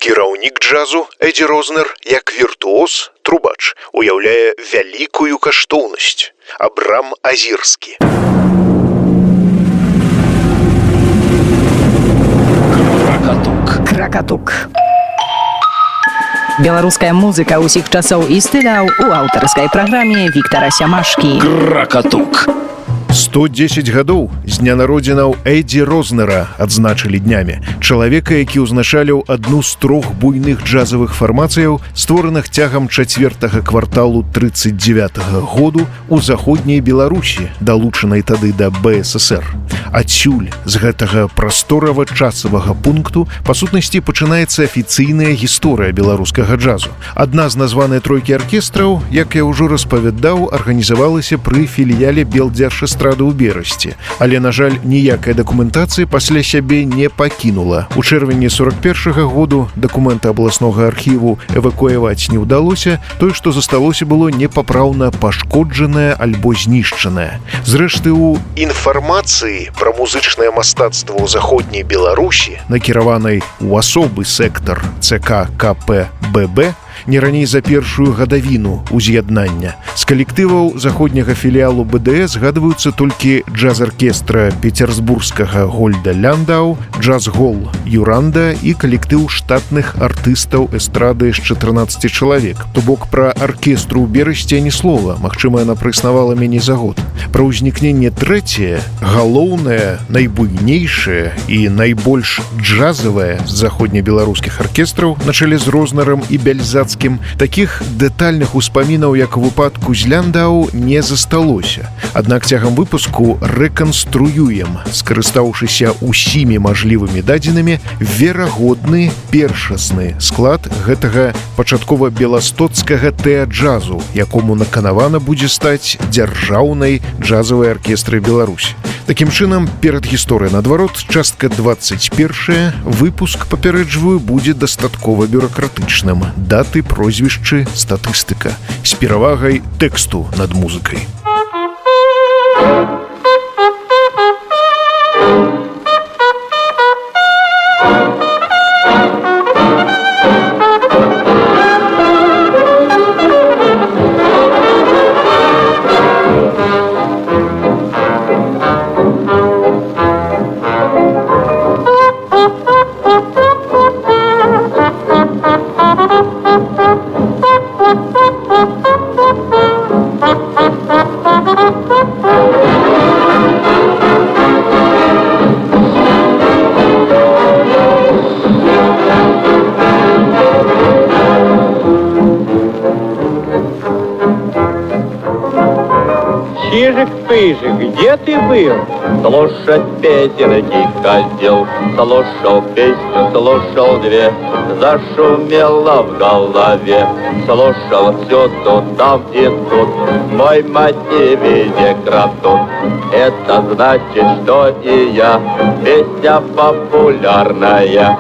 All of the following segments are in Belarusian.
Кіраўнік джазу Эдзі Рознер, як віртуоз, трубач, уяўляе вялікую каштоўнасць. Абрам Азірскі. Кракатук. Беларуская музыка ўсіх часоў і стыляў у аўтарскай праграме Віктара Сямашкі. Кракатук. 110 гадоў з дня народзінаў Эдзі Рознера адзначылі днямі. Чалавека, які ўзначаліў адну з 3 буйных джазавых фармацыяў, створаных цягам 4-го кварталу 39-го году ў заходняй Беларусі, далучанай тады да БССР. Адсюль, з гэтага прасторава-часавага пункту, па сутнасці пачынаецца афіцыйная гісторыя беларускага джазу. Адна з названай тройкі аркестраў, як я ўжо распавядаў, арганізавалася пры філіяле Белдзяржэстрады ў Берасці, але, на жаль, ніякая дакументацыя пасля сябе не пакінула. У чэрвені 41-го году дакументы абласнога архіву эвакуяваць не ўдалося, тое, што засталося, было непапраўна пашкоджанае альбо знішчанае. Зрэшты, у інфармацыі пра музычнае мастацтва ў заходняй Беларусі, накіраванай у асобы сектар ЦК КПББ, не раней за першую гадавіну уз'яднання. З калектываў заходняга філіялу БДС згадваюцца толькі джаз-аркестра петербургскага Гольда Ляндау, джаз-гол Юранда і калектыў штатных артыстаў эстрады з 14 чалавек. То бок пра аркестру ў Берасці ні слова, магчыма, яна праіснавала меней за год. Пра ўзнікненне трэцяе, галоўнае, найбуйнейшае і найбольш джазавае з заходнебеларускіх аркестраў на чале з Рознерам і Бяльзацкім, такіх дэтальных успамінаў, як у выпадку з Ляндау, не засталося. Аднак цягам выпуску рэканструюем, скарыстаўшыся усімі мажлівымі дадзенымі, верагодны першасны склад гэтага пачаткова беластоцкага тэа-джазу, якому наканавана будзе стаць дзяржаўнай джазавай аркестрай Беларусі. Такім чынам, перад гісторыяй наадварот, частка 21, выпуск, папярэджваю, будзе дастаткова бюракратычным. Даты, прозвішчы, статыстыка. З перавагай тэксту над музыкай. Чижик-пыжик, где ты был? Слушать песенки ходил, слушал песню, слушал две, зашумело в голове, слушал все тут, там и тут, мой мотиве кратут. Это значит, что и я, песня популярная.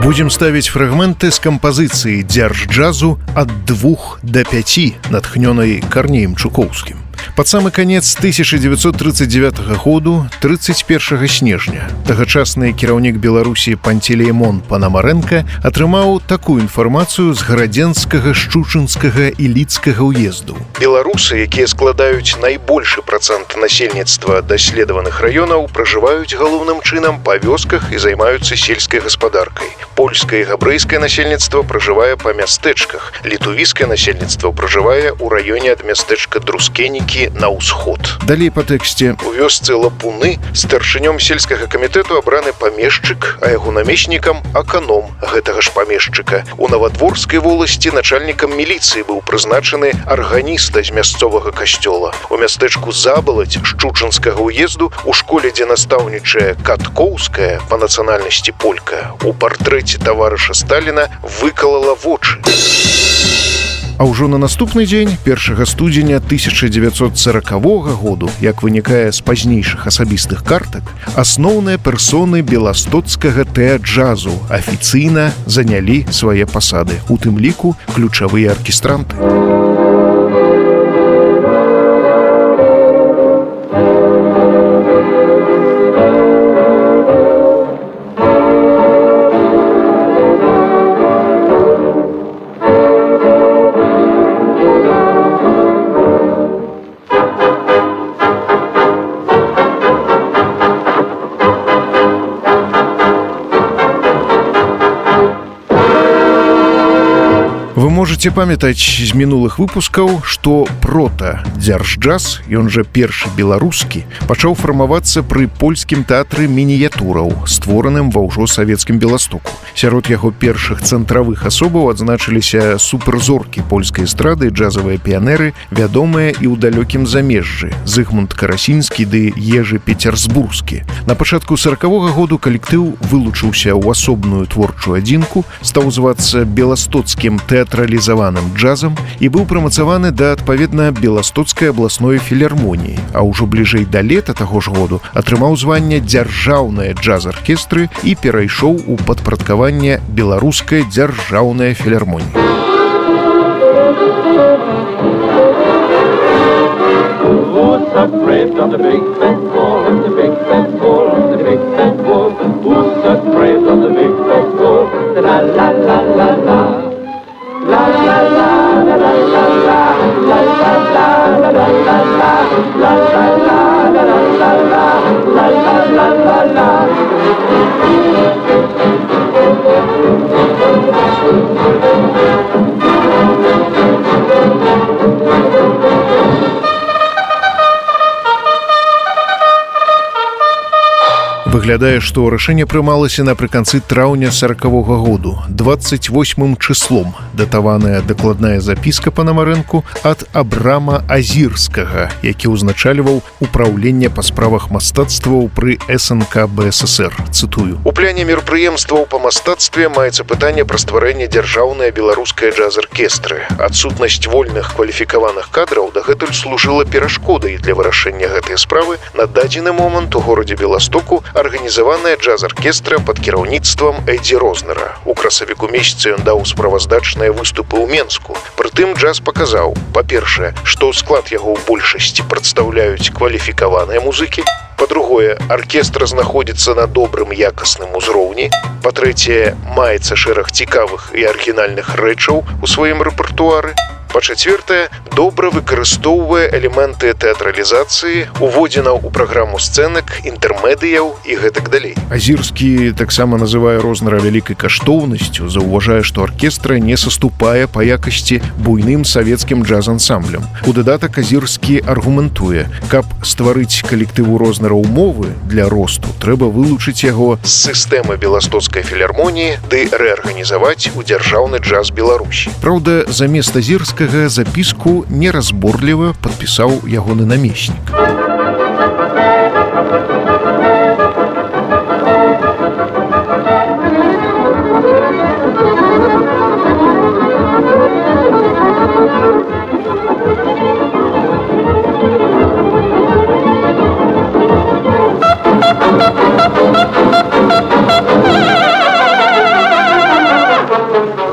Будзем ставіць фрагменты з кампазіцыі дзярж-джазу ад 2 да 5, натхнёнай Карнеем Чукоўскім. Пад самы канец 1939 году, 31 снежня, тагачасны кіраўнік Беларусі Пантелеймон Панамарэнка атрымаў такую інфармацыю з гарадзенскага, шчучынскага і лідскага ўезду. Беларусы, якія складаюць найбольшы працэнт насельніцтва даследаваных раёнаў, пражываюць галоўным чынам па вёсках і займаюцца сельскай гаспадаркай. Польскае і габрэйскае насельніцтва пражывае па мястэчках. Літувійскае насельніцтва пражывае ў раёне ад мястэчка Друскенікі на ўсход. Далей па тэксце. У вёсцы Лапуны старшынём сельскага камітэту абраны памешчык, а яго намеснікам аканом гэтага ж памешчыка. У Навадворскай воласці начальнікам міліцыі быў прызначаны арганіста з мясцовага касцёла. У мястэчку Забалаць Шчучынскага ўезду у школе, дзе настаўнічае Каткоўская, па нацыянальнасці полька, у партрэце таварыша Сталіна выкалала вочы. А ўжо на наступны дзень, 1 студзеня 1940 году, як вынікае з пазнейшых асабістых картак, асноўныя персоны беластоцкага тэа-джазу афіцыйна занялі свае пасады, у тым ліку ключавыя аркестранты. Вы можете памятаць з мінулых выпускаў, што прота-дзяржджаз, ён жа першы беларускі, пачаў фармавацца пры польскім тэатры мініятураў, створаным ва ўжо савецкім Беластоку. Сярод яго першых цэнтравых асобаў адзначыліся суперзоркі польскай эстрады, джазавыя піянеры, вядомыя і ў далёкім замежжы, Зыгмунд Карасінскі ды Ежы Пецярсбурскі. На пачатку 40-го году калектыў вылучыўся ў асобную творчую адзінку, стаў звацца беластоцкім тэатралізаваным джазам і быў прымацаваны да, адпаведна, Беластоцкай абласной філармоніі, а ўжо бліжэй да лета таго ж году атрымаў званне дзяржаўнай джаз-аркестры і перайшоў у падпарадкаванне Беларускай дзяржаўнай філармоніі. Выглядае, што рашэнне прымалася напрыканцы траўня 40-го году, 28 числом, датаваная дакладная запіска Панамарэнку ад Абрама Азірскага, які ўзначальваў упраўленне па справах мастацтваў пры СНК БССР. Цытую. У пляне мерапрыемстваў па мастацтве маецца пытанне пра стварэнне дзяржаўнай беларускай джаз-аркестры. Адсутнасць вольных кваліфікаваных кадраў дагэтуль служыла перашкодай для вырашэння гэтай справы. На дадзены момант у горадзе Беластоку арганізаваная джаз-аркестра пад кіраўніцтвам Эдзі Рознера. У красавіку месяцы ён даў справаздачныя выступы ў Менску. Прытым джаз паказаў, па-першае, што склад яго ў большасці прадстаўляюць кваліфікаваныя музыкі, па-другое, аркестр знаходзіцца на добрым якасным узроўні, па-трэцяе, маецца шэраг цікавых і арыгінальных рэчаў у сваім рэпертуары, па-чацвёртае, добра выкарыстоўвае элементы тэатралізацыі, уводзена ў праграму сцэнак, інтэрмедыяў і гэтак далей. Азірскі таксама называе Рознера вялікай каштоўнасцю, заўважае, што аркестра не саступае па якасці буйным савецкім джаз-ансамблям. У дадатак Азірскі аргументуе, каб стварыць калектыву Рознера ўмовы для росту, трэба вылучыць яго з сістэмы Беластоцкай філармоніі ды рэарганізаваць у дзяржаўны джаз Беларусі. Праўда, замест Азірскага запіску неразборліва падпісаў ягоны намеснік.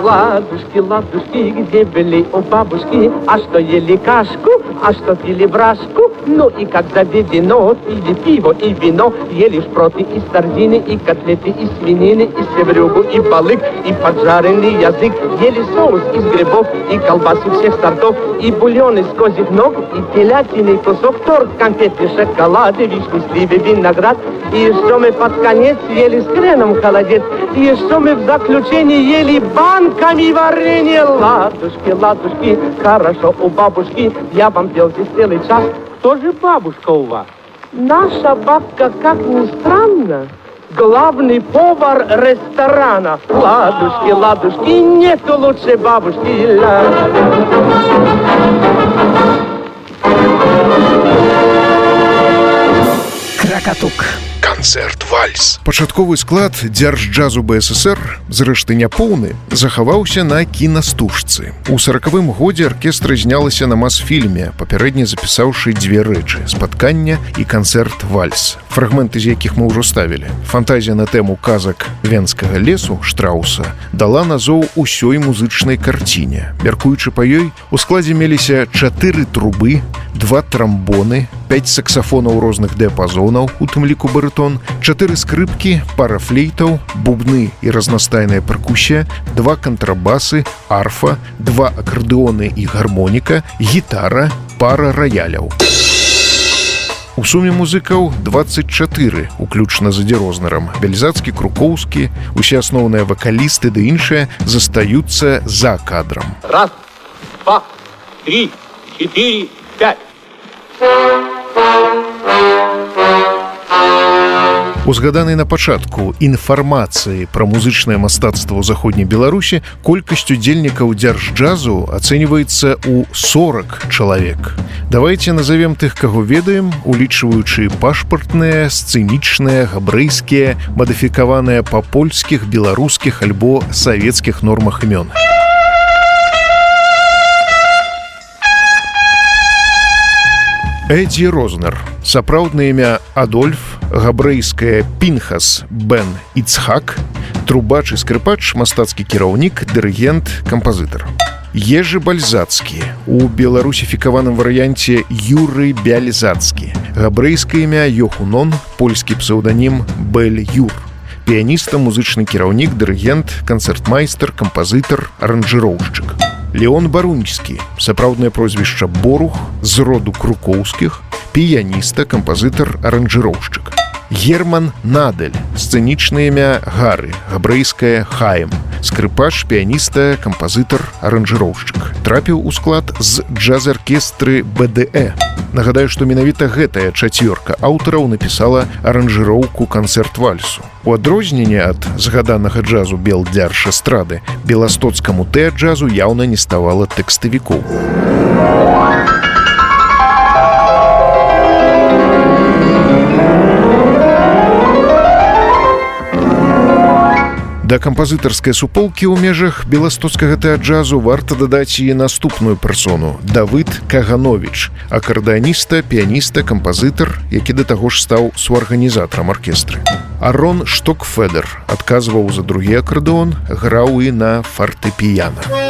Ладушки, ладушки, где были у бабушки, а что ели кашку, а что пили брашку, ну и как заведено, пили пиво и вино, ели шпроты из сардины, и котлеты из свинины, и севрюгу, и балык, и поджаренный язык, ели соус из грибов, и колбасы всех сортов, и бульон из козьих ног, и телятиный кусок, торт, конфеты, шоколады, вишни, сливы, виноград, и что мы под конец ели с хреном холодец, и что мы в заключении ели банками варенье. Ладушки, ладушки, хорошо у бабушки, я вам пел здесь целый час. Кто же бабушка у вас? Наша бабка, как ни странно, главный повар ресторана. Ладушки, ладушки, нету лучше бабушки. Кракатук. канцэрт-вальс. Пачатковы склад дзяржджазу БССР, зрэшты няпоўны, захаваўся на кінастужцы. У 40-м годзе аркестра знялася на Масфільме, папярэдне запісаўшы дзве рэчы: спаткання і канцэрт-вальс, фрагменты з якіх мы ўжо ставілі. Фантазія на тэму казак венскага лесу Штрауса дала назоў усёй музычнай карціне. Мяркуючы па ёй, у складзе меліся 4 трубы, 2 трамбоны, 5 саксафонаў розных дыяпазонаў, у тым ліку барытон, 4 скрыпкі, пара флейтаў, бубны і разнастайная перкусія, 2 кантрабасы, арфа, 2 акардэоны і гармоніка, гітара, пара раяляў. У суме музыкаў 24, уключна з Эдзі Рознерам. Бяльзацкі, Крукоўскі, усе асноўныя вакалісты ды іншыя застаюцца за кадрам. Раз, два, три, четыре, пять. У згаданай на пачатку інфармацыі пра музычнае мастацтва ў заходняй Беларусі колькасць удзельнікаў дзяржджазу ацэньваецца ў 40 чалавек. Давайце назовем тых, каго ведаем, улічваючы пашпартныя, сцэнічныя, габрэйскія, мадыфікаваныя па польскіх, беларускіх альбо савецкіх нормах імён. Эдзі Рознер. Сапраўднае імя Адольф, габрэйскае Пінхас Бен Іцхак, трубач і скрыпач, мастацкі кіраўнік, дырыгент, кампазітар. Ежы Бальзацкі, у беларусіфікаваным варыянце Юрый Бяльзацкі, габрэйскае імя Йохунон, польскі псеўданім Бель-Юр, піяніста, музычны кіраўнік, дырыгент, канцэртмайстар, кампазітар, аранжыроўшчык. Леон Баруньскі, сапраўднае прозвішча Борух, з роду Крукоўскіх, піяніста, кампазітар, аранжыроўшчык. Герман Надель, сцэнічнае імя Гары, габрэйскае Хаім, скрыпач, піяніста, кампазітар, аранжыроўшчык. Трапіў у склад з джаз-аркестры БДЭ. Нагадаю, што менавіта гэтая чацвёрка аўтараў напісала аранжыроўку канцэрт-вальсу. У адрозненне ад згаданага джазу Белдзярж эстрады, беластоцкаму тэа-джазу яўна не ставала тэкставікоў. Да кампазітарскай суполкі ў межах беластоцкага тэа-джазу варта дадаць і наступную персону – Давыд Кагановіч, акардэаніста, піяніста, кампазітар, які да таго ж стаў суарганізатарам аркестры. Арон Штокфедер адказваў за другі акардэон, граў і на фартэпіяна.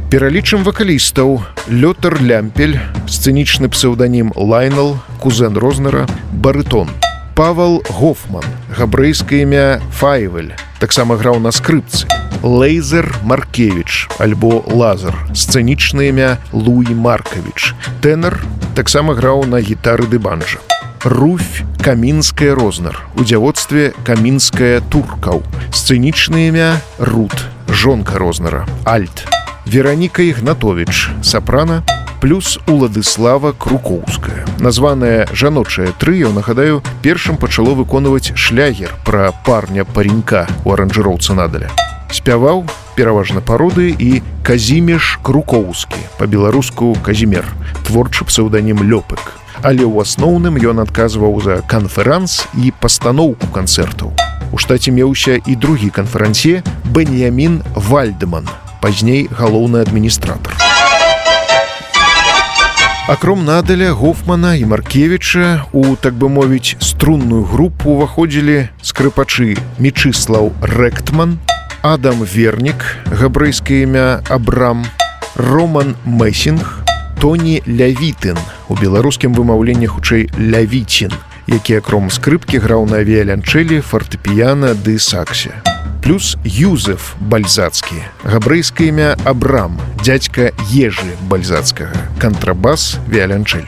Пералічым вакалістаў: Лётар Лямпель, сцэнічны псеўданім Лайнел, кузен Рознера, барытон. Павал Гофман, габрэйскае імя Файвель, таксама граў на скрыпцы. Лейзер Маркевіч, альбо Лазар, сцэнічнае імя Луі Маркавіч. Тэнар, таксама граў на гітары ды банджа. Руфь Камінская Рознер, у дзявоцтве Камінская Туркаў, сцэнічнае імя Рут, жонка Рознера, альт. Вераніка Ігнатовіч, сапрана, плюс Уладыслава Крукоўская. Названае жаночае трыё, нагадаю, першым пачало выконваць шлягер пра парня-паренька ў аранжыроўцы Надаля. Спяваў пераважна пароды і Казімеш Крукоўскі, па-беларуску Казімер, творчы псеўданім Лёпык. Але ў асноўным ён адказваў за канферанс і пастаноўку канцэртаў. У штаце меўся і другі канферансье Беньямін Вальдман, пазней галоўны адміністратар. Акром Надаля, Гофмана і Маркевіча у, так бы мовіць, струнную групу ўваходзілі скрыпачы Мечыслаў Рэктман, Адам Вернік, габрэйскае імя Абрам, Роман Месінг, Тоні Лявітын, у беларускім вымаўленні хутчэй Лявіцін, які акром скрыпкі граў на віялянчэлі, фартэпіяна ды саксе. Плюс Юзеф Бальзацкі, габрэйскае імя Абрам, дзядзька Ежы Бальзацкага, кантрабас, віялянчэль.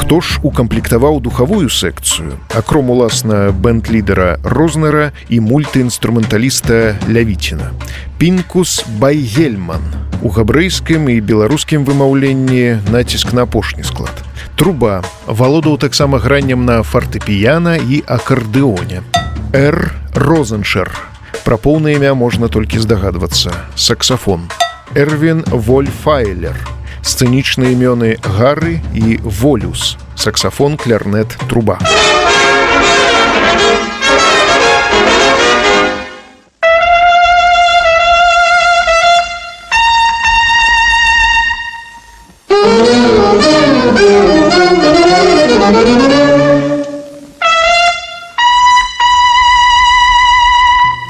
Хто ж укамплектаваў духавую секцыю? Акром уласна бэнд-лідера Рознера і мультыінструменталіста Лявіціна. Пінкус Байгельман. У габрэйскім і беларускім вымаўленні націск на апошні склад. Труба. Валодаў таксама граннем на фартэпіяна і акардэоне. Р. Розеншер. Пра поўнае імя можна толькі здагадвацца. Саксафон. Эрвін Вольфайлер. Сцэнічныя імёны Гары і Волюс. Саксафон, кларнет, труба.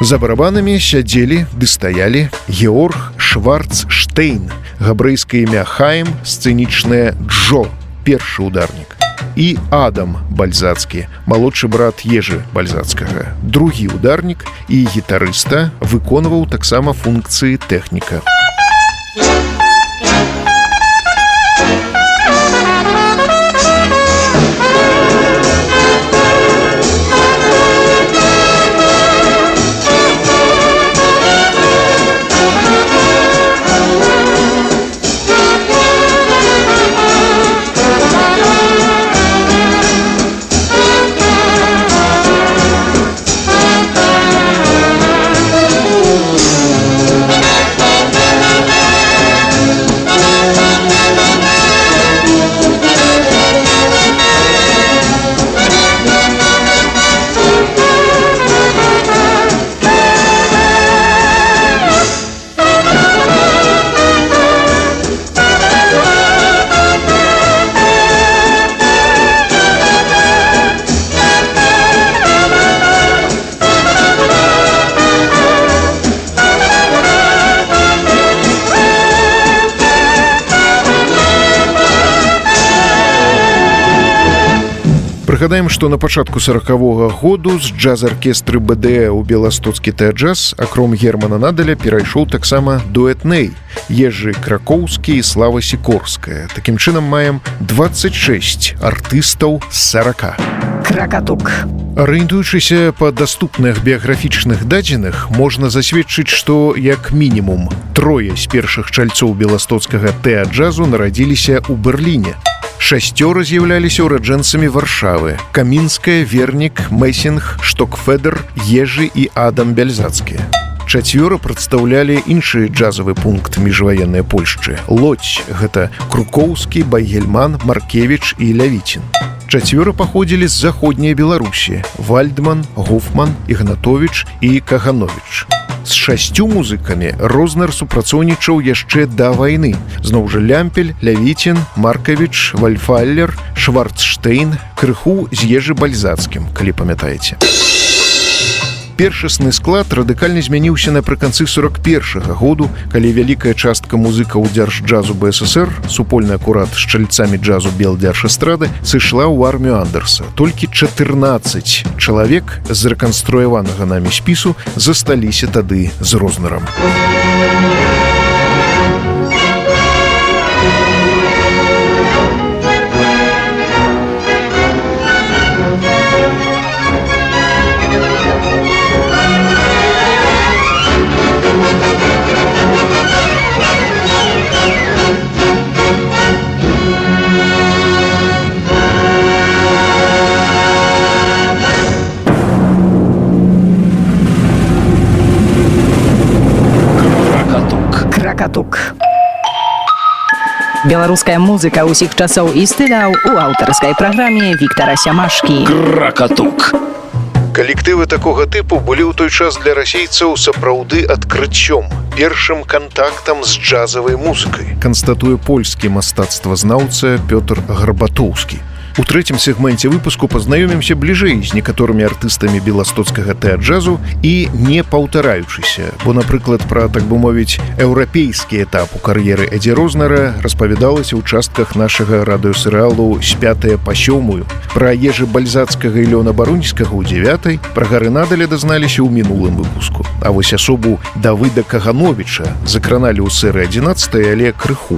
За барабанамі сядзелі ды стаялі Георг Шварцштейн, габрэйскае імя Хаім, сцэнічнае Джо, першы ударнік, і Адам Бальзацкі, малодшы брат Ежы Бальзацкага, другі ударнік і гітарыста, выконваў таксама функцыі тэхніка. Прыгадаем, што на пачатку 40-го году з джаз-аркестры БД ў беластоцкі тэаджаз акром Германа Надаля перайшоў таксама дуэт Ней, Ежы Кракоўскі і Слава Сікорская. Такім чынам маем 26 артыстаў з 40. Кракатук. Арыентуючыся па даступных біяграфічных дадзеных, можна засведчыць, што як мінімум трое з першых чальцоў беластоцкага тэаджазу нарадзіліся ў Берліне. 6 з'яўляліся ўраджэнцамі Варшавы: Камінская, Вернік, Месінг, Штокфедер, Ежы і Адам Бяльзацкі. 4 прадстаўлялі іншы джазавы пункт міжваеннай Польшчы. Лодзь — гэта Крукоўскі, Байгельман, Маркевіч і Лявіцін. 4 паходзілі з заходняй Беларусі: Вальдман, Гофман, Ігнатовіч і Кагановіч. З 6 музыкамі Рознер супрацоўнічаў яшчэ да вайны. Зноў жа Лямпель, Лявіцін, Маркавіч, Вольфайлер, Шварцштейн, крыху з Ежы Бальзацкім, калі памятаеце. Першасны склад радыкальна змяніўся напрыканцы 41-го году, калі вялікая частка музыкаў дзяржджазу БССР, супольны акурат з чальцамі джазу Белдзяржэстрады, сышла ў армію Андерса. Толькі 14 чалавек з рэканструяванага намі спісу засталіся тады з Рознерам. Кракатук. Беларуская музыка ўсіх часоў і стыляў у аўтарскай праграме Віктара Сямашкі. Кракатук. Калектывы такога тыпу былі ў той час для расейцаў сапраўды адкрыццём, першым кантактам з джазавай музыкай, канстатуе польскі мастацтвазнаўца Пётр Гарбатоўскі. У трэцім сегменце выпуску пазнаёмімся бліжэй з некаторымі артыстамі беластоцкага тэаджазу і не паўтараючыся, бо, напрыклад, пра, так бы мовіць, еўрапейскі этап у кар'еры Эдзі Рознера распавядалася ў частках нашага радыёсерыялу «З 5 па 7», пра Ежы Бальзацкага і Лёна Барунскага ў 9, пра Гары Надаля дазналіся ў мінулым выпуску. А вось асобу Давыда Кагановіча закраналі ў серы 11, але крыху.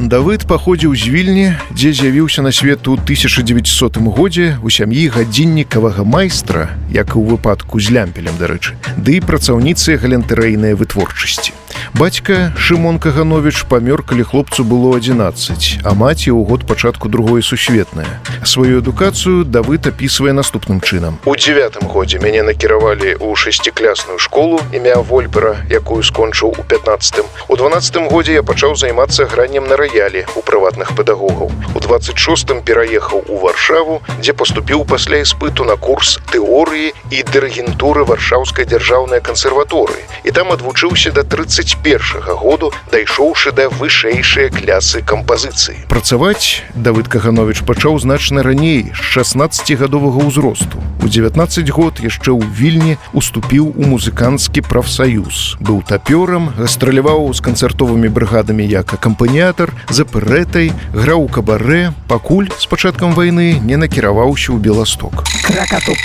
Сам Давыд паходзіў з Вільні, дзе з'явіўся на свет у 1900 годзе у сям'і гадзіннікавага майстра, як і ў выпадку з лямпелем, дарэчы, ды і працаўніцы галентарэйнай вытворчасці. Бацька Шымон Каганович памёр, калі хлопцу было 11, а маці ў год пачатку Другой сусветнай. Сваю адукацыю Давыд апісвае наступным чынам. У 9 годзе мяне накіравалі ў 6-клясную школу імя Вольпера, якую скончыў у 15-м. У 12 годзе я пачаў займацца граннем на раялі у прыватных педагогаў. У 26-м пераехаў у Варшаву, дзе паступіў пасля іспыту на курс тэорыі і дырыгентуры Варшаўскай дзяржаўнай кансерваторыі. І там адвучыўся да 31-го году, дайшоўшы да вышэйшыя клясы кампазіцыі. Працаваць Давыд Каганович пачаў значна раней, з 16-гадовага ўзросту. У 19 год яшчэ ў Вільні уступіў у музыканцкі прафсаюз. Быў тапёрам, гастраляваў з канцэртовымі брыгадамі як акампаніятар, з аперэтай, граў у кабарэ, пакуль з пачаткам вайны не накіраваўся ў Беласток. Кракатук.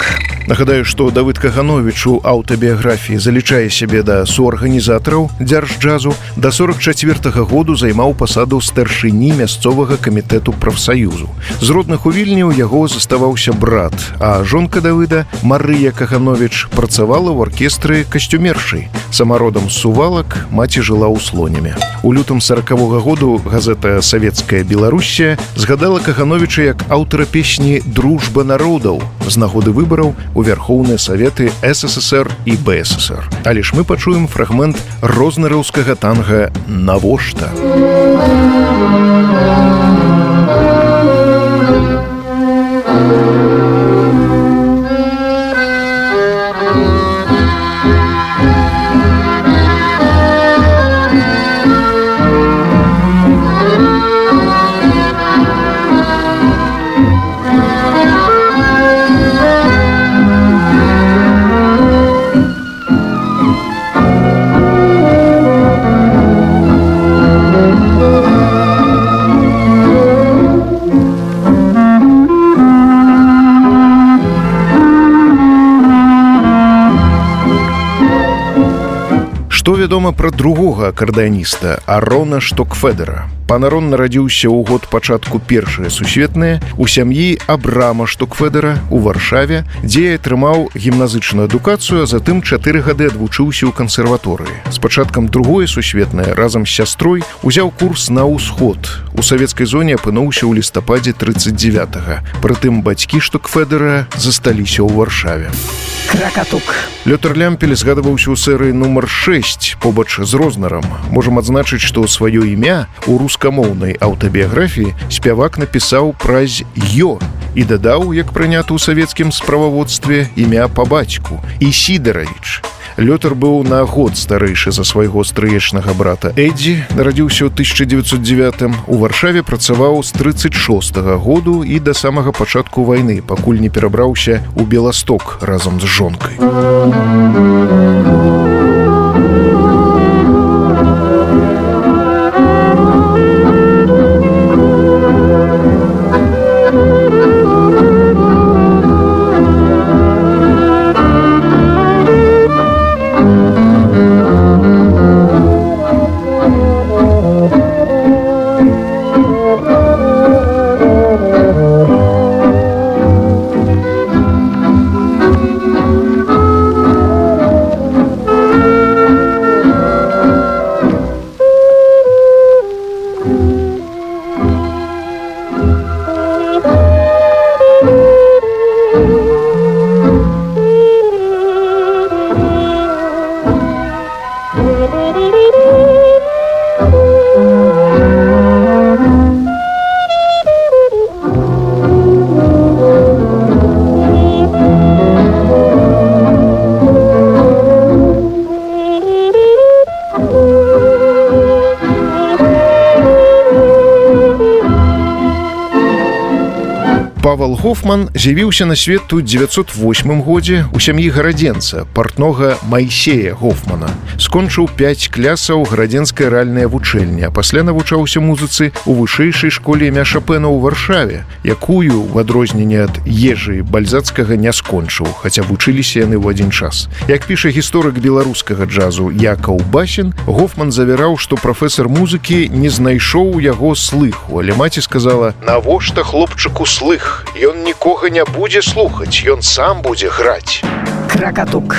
Нагадаю, што Давыд Каганович у аўтабіяграфіі залічае сябе да суарганізатараў дзяржджазу. Да 44-го году займаў пасаду старшыні мясцовага камітэту прафсаюзу. З родных у Вільні ў яго заставаўся брат, а жонка Давыда, Марыя Каганович, працавала ў аркестры касцюмершай. Сама родам з Сувалак, маці жыла ў Слоняме. У лютым 40-го году газета «Савецкая Беларуссія» згадала Кагановича як аўтара песні «Дружба народаў» з нагоды выбараў у Верхоўныя Саветы СССР і БССР. Але ж мы пачуем фрагмент рознераўскага танга «Навошта». Што вядома пра другога акардэаніста Арона Штокфедера? Пан Арон нарадзіўся ў год пачатку Першай сусветнай у сям'і Абрама Штокфедера ў Варшаве, дзе атрымаў гімназычную адукацыю, а затым 4 гады адвучыўся ў кансерваторыі. З пачаткам Другой сусветнай разам з сястрой узяў курс на ўсход. У савецкай зоне апынуўся ў лістападзе 39-го. Прытым бацькі Штокфедера засталіся ў Варшаве. Кракатук. Лётар Лямпель згадаваўся ў серыі нумар 6 побач з Рознерам. Можам адзначыць, што сваё імя у рускамоўнай аўтабіяграфіі спявак напісаў праз «ё» і дадаў, як прынята ў савецкім справаводстве, імя па бацьку – Ісідаравіч. Лётар быў на год старэйшы за свайго стрыечнага брата Эддзі, нарадзіўся ў 1909-м, у Варшаве працаваў з 36-го году і да самага пачатку вайны, пакуль не перабраўся ў Беласток разам з жонкай. Павел Гофман з'явіўся на свет у 908 годзе у сям'і гарадзенца, партнога Майсея Гофмана. Скончыў 5 клясаў гарадзенскай рэальнай вучэльні, а пасля навучаўся музыцы у вышэйшай школе імя Шапена ў Варшаве, якую, в адрозненне ад Ежы Бальзацкага, не скончыў, хаця вучыліся яны ў адзін час. Як піша гісторык беларускага джазу Якаў Басін, Гофман завяраў, што прафесар музыкі не знайшоў у яго слыху, але маці сказала: «Навошта хлопчыку слых? Ён нікога не будзе слухаць, ён сам будзе граць». Кракатук.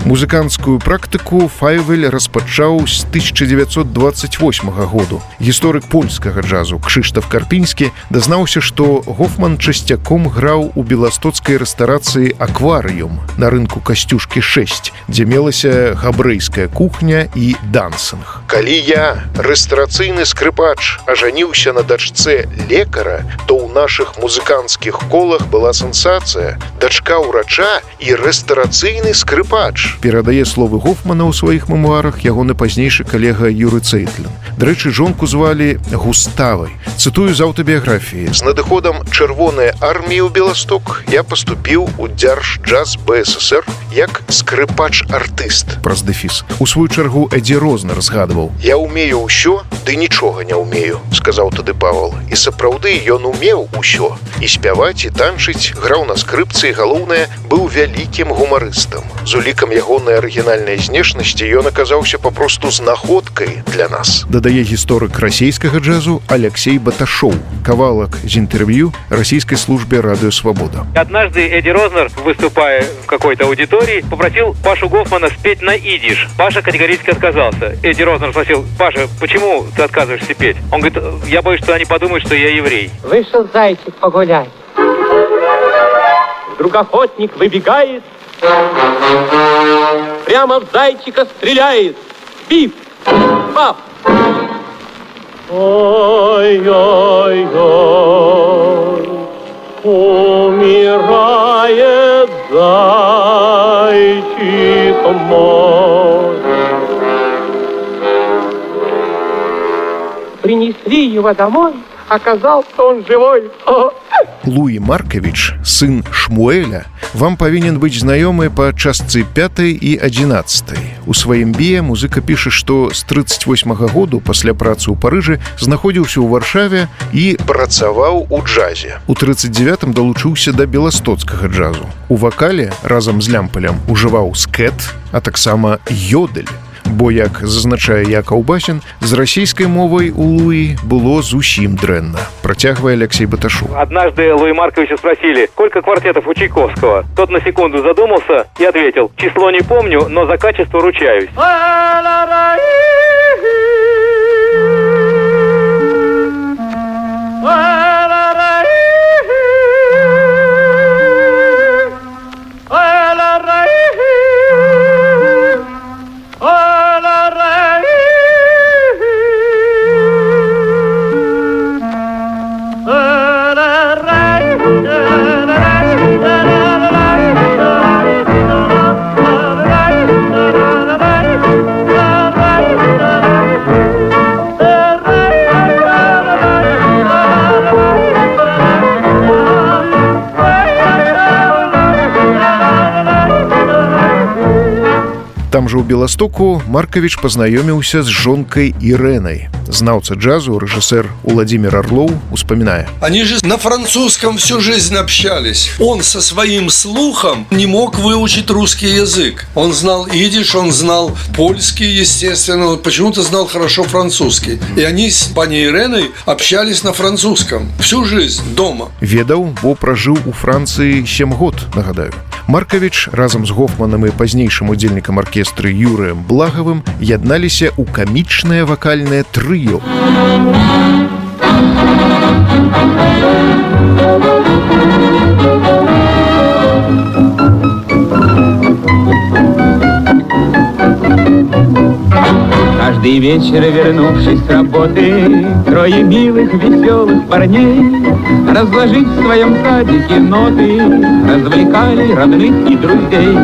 Музыканскую практыку Файвель распачаў з 1928 году. Гісторык польскага джазу Кшыштаф Карпінскі дазнаўся, што Гофман часцяком граў у беластоцкай рэстарацыі «Акварыум» на рынку Касцюшкі 6, дзе мелася габрэйская кухня і дансінг. «Калі я, рэстарацыйны скрыпач, ажаніўся на дачцэ лекара, то ў нашых музыканскіх колах была сенсацыя. Дачка ўрача і рэстарацыйны скрыпач». Перадае словы Гофмана ў сваіх мемуарах ягоны пазнейшы калега Юры Цейтлін. Дарэчы, жонку звалі Густавай. Цытую з аўтабіяграфіі: «З надыходам Чырвонай арміі ў Беласток я паступіў у Дзяржджаз БССР як скрыпач-артыст». Праз дэфіс. У сваю чаргу Эдзі Рознер згадваў: «Я ўмею ўсё, ды нічога не ўмею», сказаў тады Павел. І сапраўды ён умеў усё. І спяваць, і танчыць, граў на скрыпцы, і галоўнае, быў вялікім гумарыстам. З улікам ягонай арыгінальнай знешнасці ён аказаўся папросту знаходкай для нас. Дадае гісторык расійскага джазу Алексей Баташоў. Кавалак з інтэрв'ю расійскай службе «Радио Свобода». Однажды Эдди Рознер, выступая в какой-то аудитории, попросил Пашу Гофмана спеть на идиш. Паша категорически отказался. Эдди Рознер спросил: «Паша, почему ты отказываешься петь?» Он говорит: «Я боюсь, что они подумают, что я еврей». Вышел зайчик погулять. Вдруг охотник выбегает, прямо в зайчика стреляет. Биф! Пап! Ой-ой-ой, умирает зайчик мой. Принесли его домой, оказался он живой. Луі Маркавіч, сын Шмуэля, вам павінен быць знаёмы па частцы 5 і 11. У сваім біе музыка піша, што з 38-го году пасля працы ў Парыжы знаходзіўся ў Варшаве і працаваў у джазе. У 39-м далучыўся да беластоцкага джазу. У вакале разам з Лямпалем ужываў скэт, а таксама ёдель. Бо, як зазначае Якаў Басін, з расійскай мовай у Луі было зусім дрэнна. Працягвае Алексей Баташоў. Однажды Луи Марковича спросили: «Сколько квартетов у Чайковского?» Тот на секунду задумался и ответил: «Число не помню, но за качество ручаюсь». Там жа ў Беластоку Маркавіч пазнаёміўся з жонкай Ирэнай. Знаўца джазу, рэжысэр Уладзімир Орлоў успамінае: «Они же на французском всю жизнь общались. Он со своим слухом не мог выучить русский язык. Он знал идиш, он знал польский, естественно, он почему-то знал хорошо французский. И они с паней Ирэной общались на французском всю жизнь дома». Ведаў, бо пражыў у Францыі 7 год, нагадаю. Маркавіч разам з Гофманам і пазнейшым удзельнікам аркестры Юрыем Благавым ядналіся ў камічнае вакальнае трыё. Каждый И вечер, вернувшись с работы, трое милых, веселых парней, разложив в своем садике ноты, развлекали родных и друзей.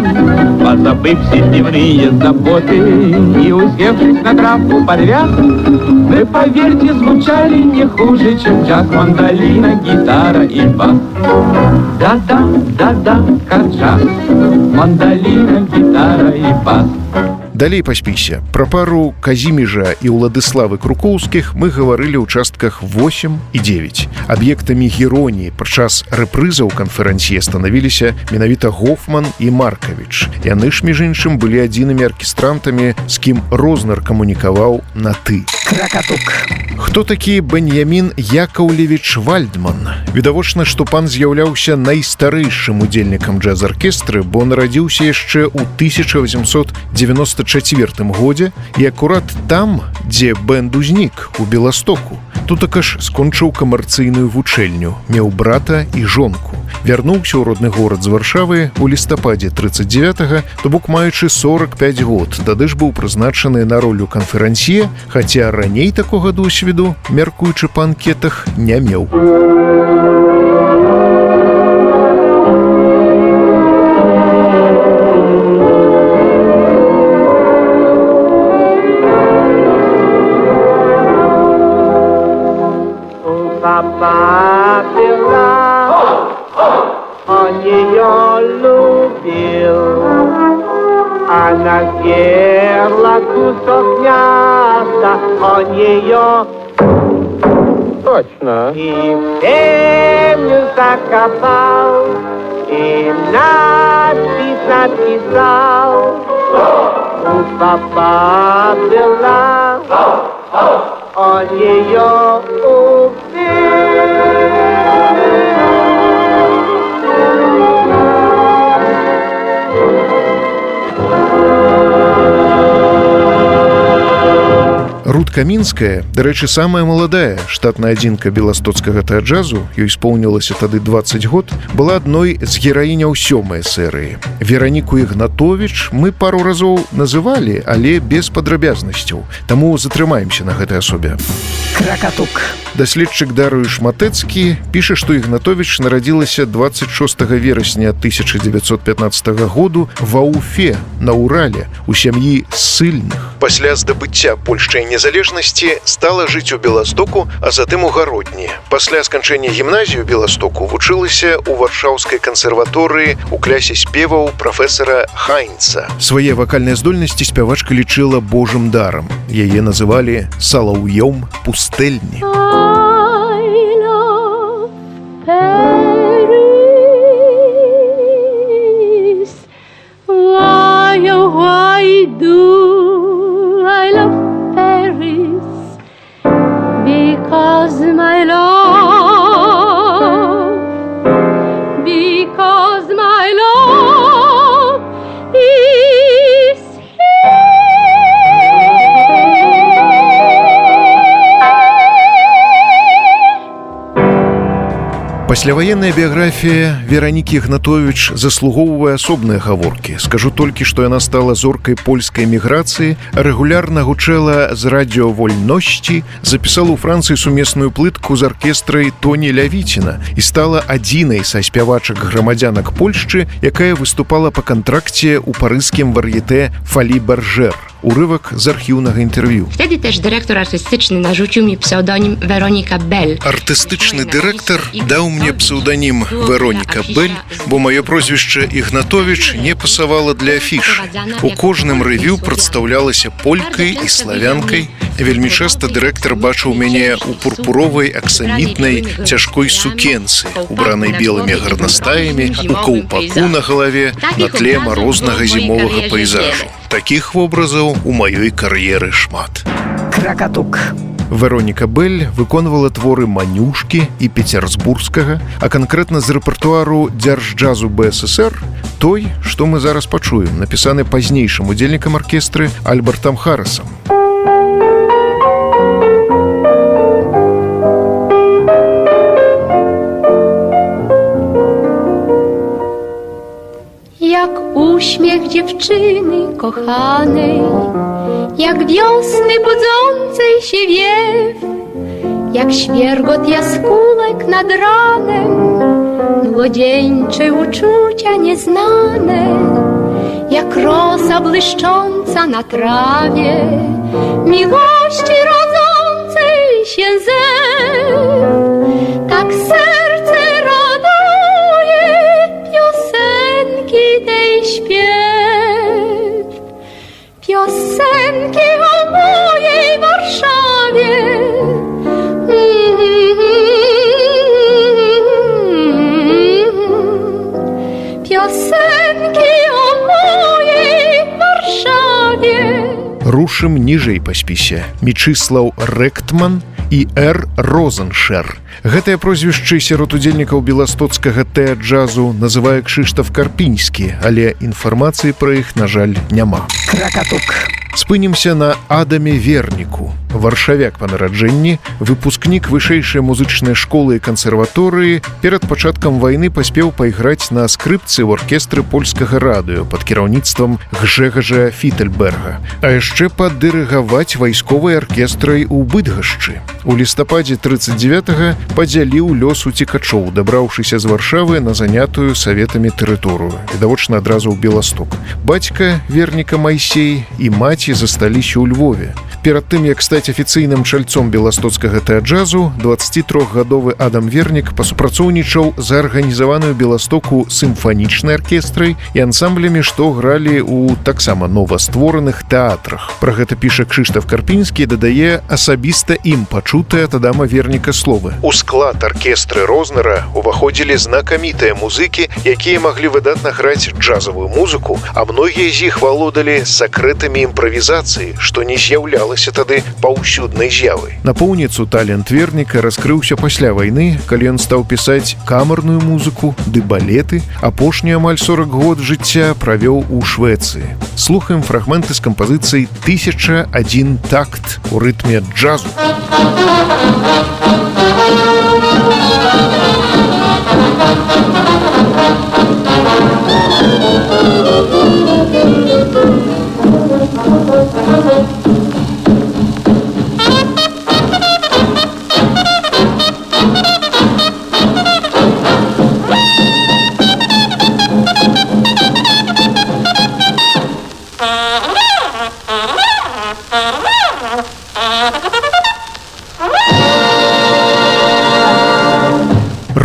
Позабыв все дневные заботы и усевшись на травку под вяз, вы, поверьте, звучали не хуже, чем джаз, мандолина, гитара и бас. Да-да, да-да, как джаз, мандолина, гитара и бас. Далей па спісе. Пра пару Казіміжа і Уладыславы Крукоўскіх мы гаварылі ў частках 8 і 9. Аб'ектамі іроніі падчас рэпрызаў канферансье станавіліся менавіта Гофман і Маркавіч. Яны ж, між іншым, былі адзінымі аркестрантамі, з кім Рознер камунікаваў на «ты». Кракатук. Хто такі Беньямін Якаўлевіч Вальдман? Відавочна, што пан з'яўляўся найстарэйшым удзельнікам джаз-аркестры, бо нарадзіўся яшчэ ў 1894 годзе і акурат там, дзе бэнд узнік, у Беластоку. Тутака ж скончыў камерцыйную вучэльню, меў брата і жонку. Вярнуўся ў родны горад з Варшавы ў лістападзе 39-га, то бок маючы 45 год. Тады ж быў прызначаны на ролю канферансье, хаця раней такога досведу, мяркуючы па анкетах, не меў. Папа пила, он ее любил. Она съела кусок мяса, он ее точно и в землю закопал, и надпись написал. У папа была, он ее убил. Рут Камінская, дарэчы, самая маладая штатная адзінка беластоцкага тэатру, ёй исполнілася тады 20 год, была адной з гераіняў 7-й серыі. Вераніку Ігнатовіч мы пару разоў называлі, але без падрабязнасцяў, таму затрымаемся на гэтай асобе. Кракатук. Даследчык Дарыюш Матэцкі піша, што Ігнатовіч нарадзілася 26 верасня 1915 году ва Уфе, на Урале, у сям'і ссыльных. Пасля здабыцця польскай незалежнасці стала жыць у Беластоку, а затым у Гародні. Пасля сканчэння гімназіі ў Беластоку вучылася ў Варшаўскай кансерваторыі у клясе спеваў прафесара Хайнца. Свае вакальныя здольнасці спявачка лічыла божым дарам. Яе называлі салаўём пустэльні. Пасляваенная біяграфія Веранікі Ігнатовіч заслугоўвае асобныя гаворкі. Скажу толькі, што яна стала зоркай польскай міграцыі, рэгулярна гучэла з радыё «Вольносці», запісала ў Францыі сумесную плытку з аркестрай Тоні Лявіціна і стала адзінай са спявачак-грамадзянак Польшчы, якая выступала па кантракце ў парыжскім вар'етэ «Фалі Баржэр». Урывак з архіўнага інтэрв'ю. Wtedy też dyrektor artystyczny narzucił mi pseudonim Weronika Bell. Артыстычны дырэктар даў мне псеўданім Вероніка Бель, бо маё прозвішча Ігнатовіч не пасавала для афіш. У кожным рэвю прадстаўлялася полькай і славянкай. Вельмі часта дырэктар бачыў мяне ў пурпуровай аксамітнай цяжкой сукенцы, убранай белымі гарнастаямі, у каўпаку на галаве, на тле марознага зімовага пейзажу. Такіх вобразаў у маёй кар'еры шмат. Кракатук. Вероніка Бель выконвала творы Манюшкі і Пецярсбургскага, а канкрэтна з рэпертуару дзяржджазу БССР той, што мы зараз пачуем, напісаны пазнейшым удзельнікам аркестры Альбертам Харрисом. jak uśmiech dziewczyny kochanej, jak wiosny budzącej się wiew, jak świergot jaskółek nad ranem, młodzieńcze uczucia nieznane, jak rosa błyszcząca na trawie, miłości rodzącej się zew. Tak serce raduje piosenki tej śpiew, piosenki o mojej Warszawie. Piosenki o mojej Warszawie. Рушым ніжэй па спісе. Мечыслаў Рэктман і Р. Розеншэр. Гэтыя прозвішчы сярод удзельнікаў беластоцкага тэа-джазу называе Кшыштаф Карпінскі, але інфармацыі пра іх, на жаль, няма. Кракатук. Спынімся на Адаме Верніку. Варшавяк па нараджэнні, выпускнік вышэйшай музычнай школы і кансерваторыі, перад пачаткам вайны паспеў пайграць на скрыпцы ў аркестры польскага радыё пад кіраўніцтвам Гжэгажа Фітэльберга, а яшчэ паддырыгаваць вайсковай аркестрай у Быдгашчы. У лістападзе 39-га падзяліў лёс уцекачоў, дабраўшыся з Варшавы на занятую саветамі тэрыторыю, відавочна адразу ў Беласток. Бацька Верніка Майсей і маці засталіся ў Львове. Перад тым, як стаць афіцыйным чальцом беластоцкага тэа-джазу, 23-гадовы Адам Вернік пасупрацоўнічаў за арганізаваную Беластоку сімфанічнай аркестрай і ансамблямі, што гралі ў таксама новаствораных тэатрах. Пра гэта піша Кшыштаф Карпінскі, дадае асабіста ім пачутыя ад Адама Верніка словы. У склад аркестры Рознера уваходзілі знакамітыя музыкі, якія маглі выдатна граць джазавую музыку, а многія з іх валодалі сакрэтамі імправізацыі, што не з'яўлялася тады паўсюднай з'явай. Напоўніцу талент Верніка раскрыўся пасля вайны, калі ён стаў пісаць камерную музыку ды балеты. Апошні амаль 40 год жыцця правёў у Швецыі. Слухаем фрагменты з кампазіцыі «1001 такт» у рытме джазу.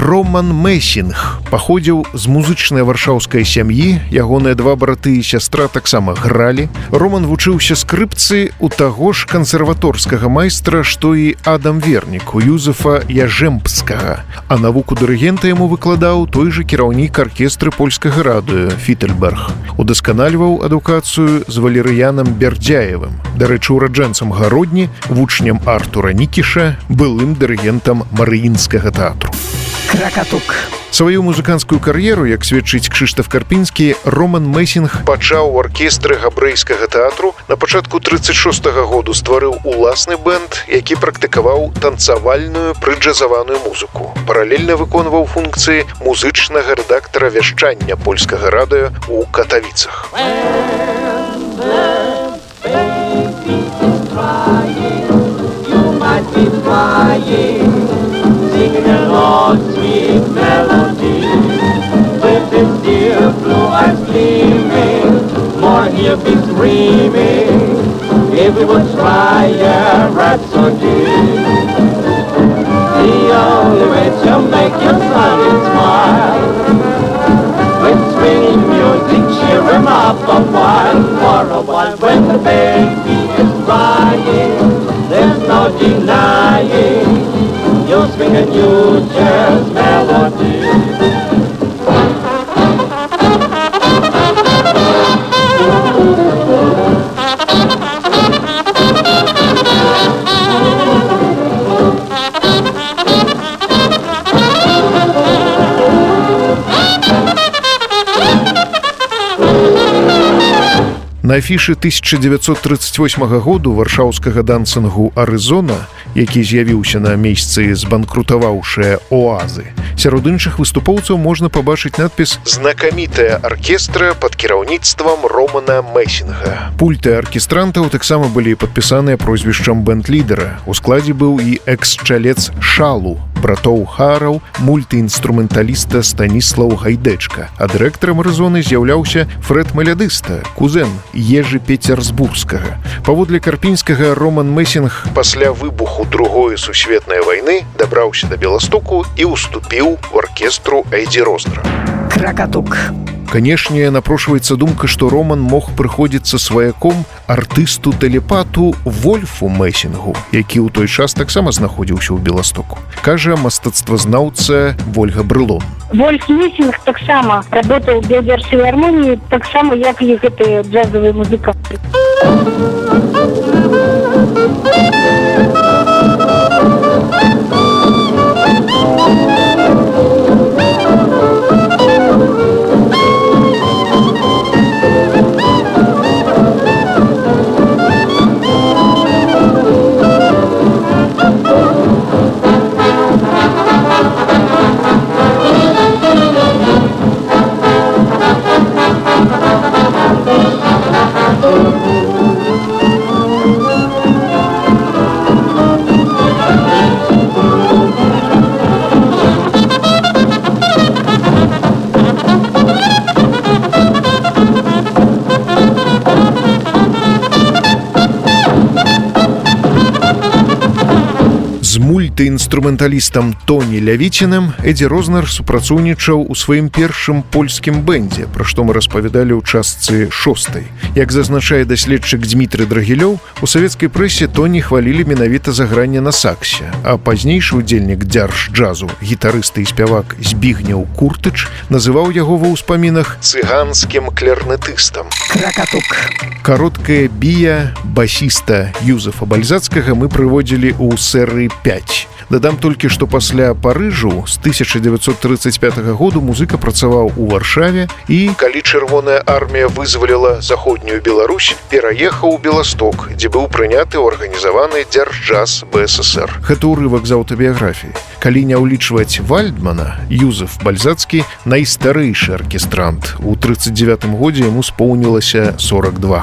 Роман Месінг паходзіў з музычнай варшаўскай сям'і, ягоныя два браты і сястра таксама гралі. Роман вучыўся скрыпцы у таго ж кансерваторскага майстра, што і Адам Вернік, у Юзефа Яжэмпскага. А навуку дырыгента яму выкладаў той жа кіраўнік аркестры польскага радыё Фітэльберг. Удасканальваў адукацыю з Валерыянам Бердзяевым, дарэчы, ураджэнцам Гародні, вучнем Артура Нікіша, былым дырыгентам Марыінскага тэатру. Кракатук. Сваю музыканскую кар'еру, як сведчыць Кшыштаф Карпінскі, Роман Месінг пачаў у аркестры габрэйскага тэатру. На пачатку 36-го году стварыў уласны бэнд, які практыкаваў танцавальную прыджазаваную музыку. Паралельна выконваў функцыі музычнага рэдактара вяшчання польскага радыё ў Катавіцах. Singing along sweet melody, with his dear blue eyes gleaming, more he'll be dreaming, if we would try a rhapsody. The only way to make your sunny smile, with swinging music cheer him up a while, for a while when the baby is crying, there's no denying, you'll swing a new jazz melody. На афішы 1938 году варшаўскага дансингу «Арызона» які з'явіўся на месцы збанкрутаваўшыя оазы. Сярод іншых выступоўцаў можна пабачыць надпіс «Знакамітая аркестра под кіраўніцтвам Романа Месінга». Пульты аркестрантаў таксама былі падпісаныя прозвішчам бэнд-лідера. У складзе быў і экс-чалец Шалу, братоў Хараў, мультыінструменталіста Станіслаў Гайдэчка. А дырэктарам «Арызоны» з'яўляўся Фрэд Малядыста, кузен Ежы Пецярсбургскага. Паводле Карпінскага, Роман Месінг пасля выбуху Другой сусветнай вайны дабраўся да Беластоку і уступіў у аркестру Эйдзі Рознера. Кракатук. Канешне, напрошваецца думка, што Роман мог прыходзіцца сваяком артысту-тэлепату Вольфу Месінгу, які ў той час таксама знаходзіўся ў Беластоку. Кажа мастацтвазнаўца Вольга Брылон. Вольф Месінг таксама работаў в Белгерфілармоніі, таксама як і гэтыя джазавыя музыканты. З мультыінструменталістам Тоні Лявіцінам Эдзі Рознер супрацоўнічаў у сваім першым польскім бэндзе, пра што мы распавядалі ў частцы 6. Як зазначае даследчык Дмітрый Драгілёў, у савецкай прэсе Тоні хвалілі менавіта за гранне на саксе, а пазнейшы ўдзельнік дзярж-джазу, гітарыст і спявак Збігнеў Куртыч, называў яго ва ўспамінах цыганскім кларнетыстам. Кракатук. Кароткае бія басіста Юзефа Бальзацкага мы прыводзілі ў серыі 5. Дадам толькі, што пасля Парыжу з 1935 году музыка працаваў у Варшаве і, калі Чырвоная армія вызваліла заходнюю Беларусь, пераехаў у Беласток, дзе быў прыняты ў арганізаваны дзярж-джаз БССР. Гэта ўрывак з аўтабіяграфіі. Калі не ўлічваць Вальдмана, Юзеф Бальзацкі найстарэйшы аркестрант. У 39 годзе яму споўнілася 42.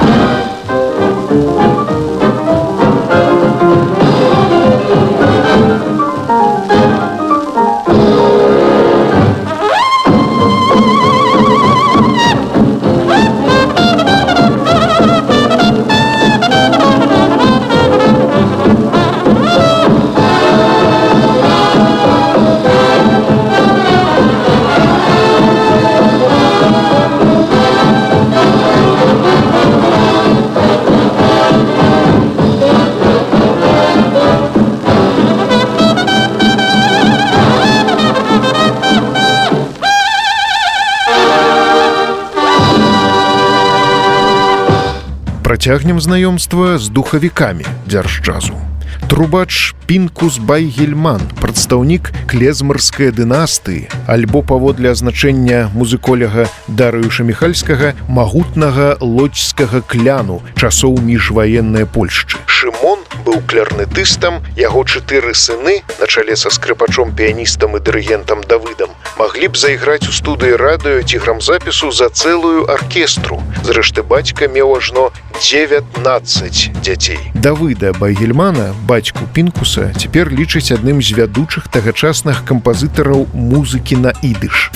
Працягнем знаёмства з духавікамі дзярж-джазу. Трубач Пінкус Байгельман, прадстаўнік клезмарскай дынастыі, альбо паводле азначэння музыколяга Дарыюша Міхальскага магутнага лодзьскага кляну часоў міжваеннай Польшчы. Шымон быў кларнетыстам, яго 4 сыны, на чале са скрыпачом-піяністам і дырыгентам Давыдам, маглі б зайграць у студыі радыё ці грамзапісу за цэлую аркестру. Зрэшты, бацька меў ажно 19 дзяцей. Давыда Байгельмана, бацьку Пінкуса, цяпер лічыць адным з вядучых тагачасных кампазітараў музыкі на ідыш.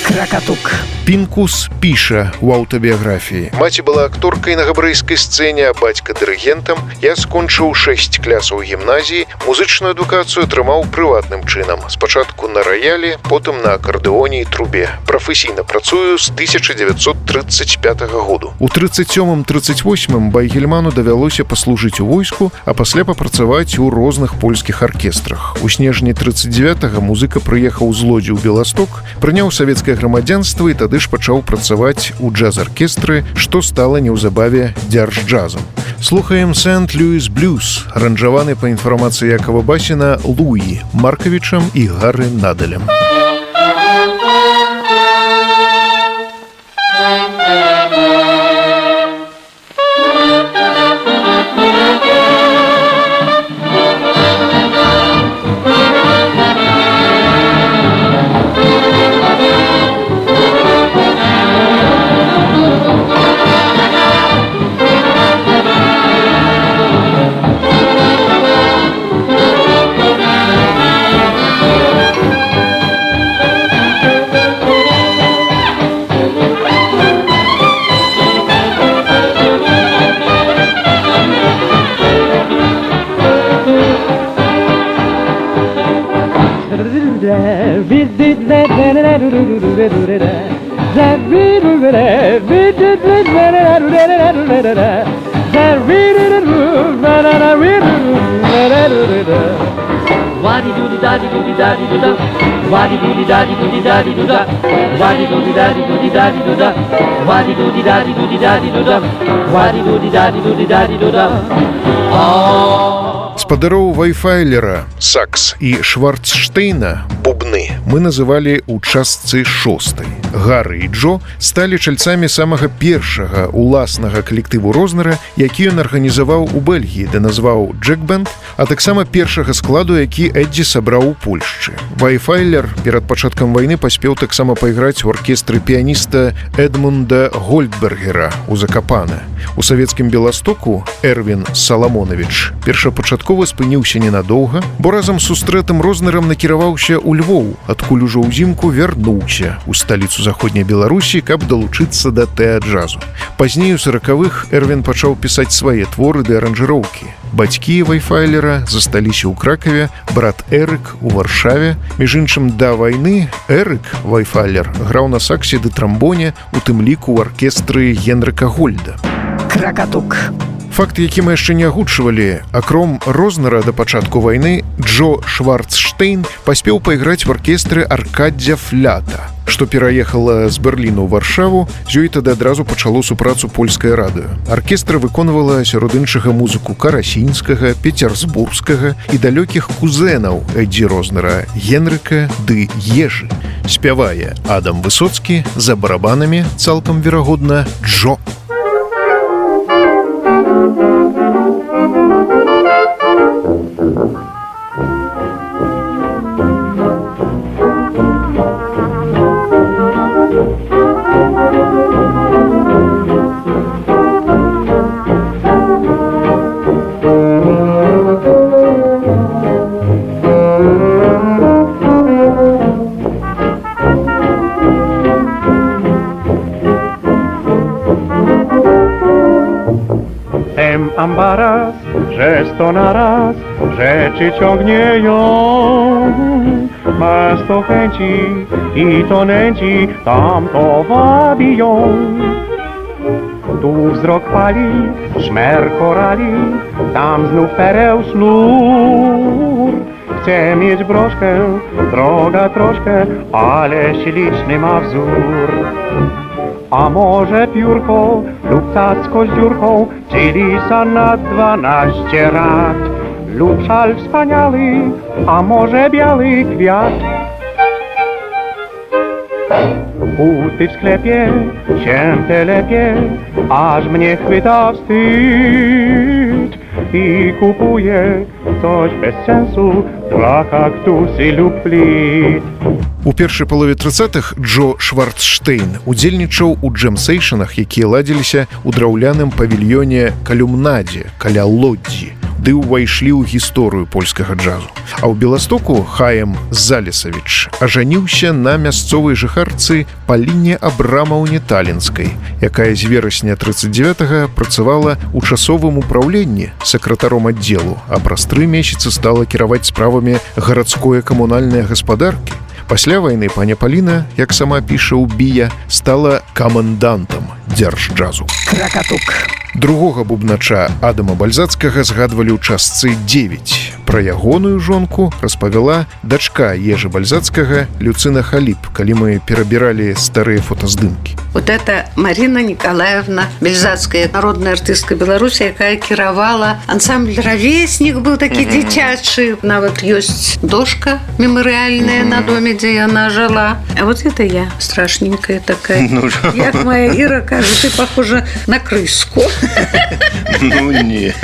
Кракатук. Пінкус піша ў аўтабіяграфіі. Маці была акторкай на габрэйскай сцэне, а бацька дырыгентам. Я скончыў 6 класаў гімназіі, музычную адукацыю атрымаў прыватным чынам. Спачатку на раялі, потым на акардэоне і трубе. Прафесійна працую з 1935 году. У 37-38 Байгельману давялося паслужыць у войску, а пасля папрацаваць у розных польскіх аркестрах. У снежні 39-го музыка прыехаў з Лодзі ў Беласток, прыняў савецкае грамадзянства і тады ж пачаў працаваць у джаз-аркестры, што стала неўзабаве дзярж-джазам. Слухаем «Сент-Луіс Блюз», аранжаваны па інфармацыі Якова Басіна Луі Маркавічам і Гары Надалем. Спадароў Вайфайлера, сакс і Шварцштейна, бубны, мы называлі ў частцы 6. Гары і Джо сталі чальцамі самага першага уласнага калектыву Рознера, які ён арганізаваў у Бельгіі, де назваў «Джек-бенд», а таксама першага складу, які Эдді сабраў у Польшчы. Вайфайлер перад пачаткам вайны паспеў таксама пайграць у аркестры піяніста Эдмунда Гольдбергера ў Закапане. У савецкім Беластоку Эрвін Саламонович першапачаткова спыніўся ненадоўга, бо разам з сустрэтым Рознерам накіраваўся ў Львоў, адкуль ужо ўзімку вярнуўся ў сталіцу заходняй Беларусі, каб далучыцца да тэа-джазу. Пазней у 40-х Эрвін пачаў пісаць свае творы ды аранжыроўкі. Бацькі Вайфайлера засталіся ў Кракаве, брат Эрык у Варшаве. Між іншым, да вайны Эрык Вайфайлер граў на саксе ды трамбоне, у тым ліку ў аркестры Генрыка Гольда. Кракатук. Факт, які мы яшчэ не агучвалі, акром Рознера да пачатку вайны, Джо Шварцштейн паспеў пайграць в аркестры Аркадзя Флята, што пераехала з Берліну ў Варшаву, з ёй тады адразу пачало супрацу польскае радыё. Аркестра выконвала сярод іншага музыку Карасінскага, Пецерзбургскага і далёкіх кузэнаў Эдді Рознера, Генрыка ды Ежы. Спявае Адам Высоцкі, за барабанамі, цалкам верагодна, Джо. Ambaras, że 100 naraz rzeczy ciągnieją. Masz to chęci i to nęci, tam to wabiją. Tu wzrok pali, szmer korali, tam znów pereł sznur. Chcę mieć broszkę, droga troszkę, ale śliczny ma wzór. A może piórko lub cacko z dziurką, czy lisa na 12 rat, lub szal wspaniały, a może biały kwiat. Buty w sklepie się telepie, aż mnie chwyta wstyd i kupuję coś bez sensu dla kaktusy lub plit. У першай палове 30-х Джо Шварцштейн удзельнічаў у джэм-сейшанах, якія ладзіліся ў драўляным павільёне Калюмнадзе, каля Лодзі, ды ўвайшлі ў гісторыю польскага джазу. А ў Беластоку Хаем Залесавіч ажаніўся на мясцовай жыхарцы Паліне Абрамаўне Талінскай, якая з верасня 39-га працавала ў часовым упраўленні сакратаром аддзелу, а праз 3 месяцы стала кіраваць справамі гарадской камунальнай гаспадаркі. Пасля вайны паня Паліна, як сама піша ў Бія, стала камандантам дзяржджазу. Кракатук. Другога бубнача Адама Бальзацкага згадвалі ў частцы 9. Пра ягоную жонку распавяла дачка Ежы Бальзацкага Люцина Халіп, калі мы перабіралі старыя фотаздымкі. Вот это Марина Николаевна Бальзацкая, народная артыстка Беларуси, якая кіравала. Ансамбль «Ровесник» был такі дзіцячы. Нават ёсць дошка меморыяльная на доме, где она жила. А вот это я, страшненькая такая. Як моя Ира кажет, ты похожа на крыску. Ну, не.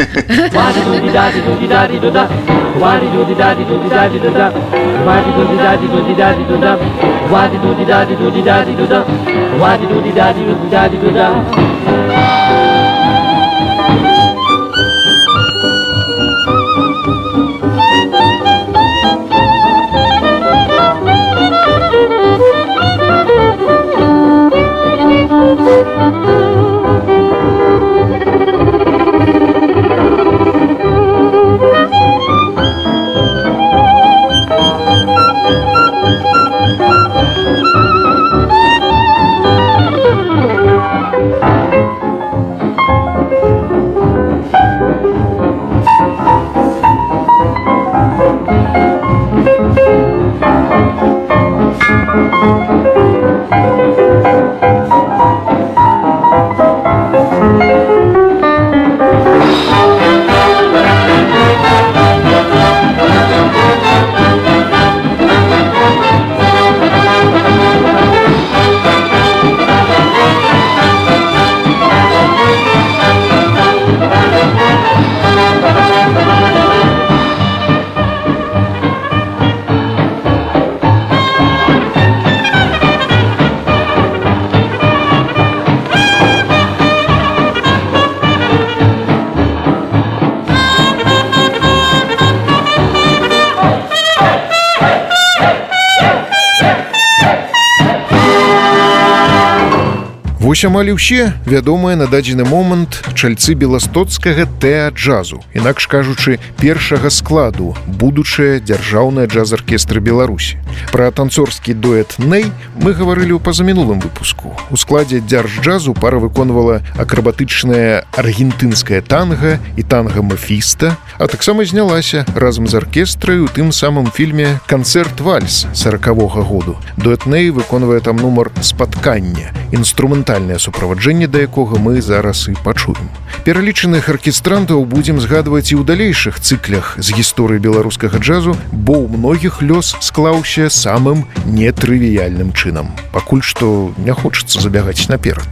Вось амаль усе вядомыя на дадзены момант чальцы беластоцкага тэа-джазу, інакш кажучы, першага складу, будучая дзяржаўная джаз-аркестра Беларусі. Пра танцорскі дуэт «Нэй» мы гаварылі ў пазамінулым выпуску. У складзе дзярж-джазу пара выконвала акрабатычнае аргентынскае танга і танга «Мефіста», а таксама знялася разам з аркестрай у тым самым фільме «Канцэрт-вальс» 40-го году. Дуэт «Нэй» выконвае там нумар «Спаткання», інструментальнае суправаджэнне да якога мы зараз і пачуем. Пералічаных аркестрантаў будзем згадваць і ў далейшых цыклях з гісторыі беларускага джазу, бо ў многіх лёс склаўся самым нетрывіяльным чынам. Пакуль што не хочацца забягаць наперад.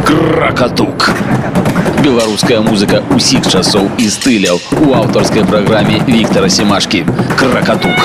Кракатук. Беларуская музыка усіх часоў і стыляў у аўтарскай праграме Віктара Семашкі. Кракатук.